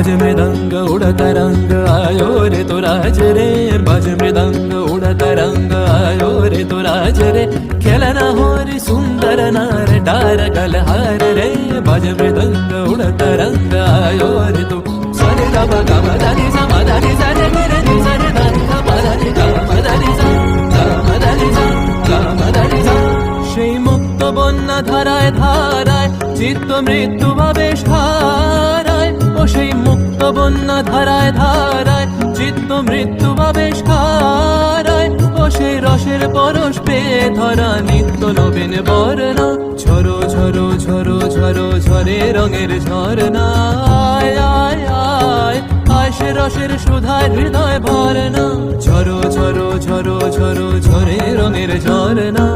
বাজে মৃদঙ্গ উড়ত রঙ্গ আয়ো রে তো রাজ রে বাজে মৃদঙ্গ উড়ত রঙ্গ আয়ো রে তো রাজ রে খেলনা হোরি সুন্দর নার ডার গলহার রে বাজে মৃদঙ্গ উড়ত রঙ্গ আয়ো রে তো সরে গব গব দানি সা মদানি সা রে রে নি সা রে দানি সা মদানি গা মদানি সা গা মদানি সা গা মদানি সা সেই মুক্ত বন্যা ধারায় ধারায় চিত্ত মৃত্যু ভাবেশ হারায় ও সেই মুক্ত বন্যা ধারায় ধারায় চিত্ত মৃত্যু ভাবেশ হারায় ও সেই রসের পরশ পেয়ে ধরা নিত্য নবীন বর্ণা ঝরো ঝরো ঝরো ঝরো ঝরে রঙের ঝরনা আয় আয় আয় আয় সে রসের সুধায় হৃদয় ভরনা ঝরো ঝরো ঝরো ঝরো ঝরে রঙের ঝরনা।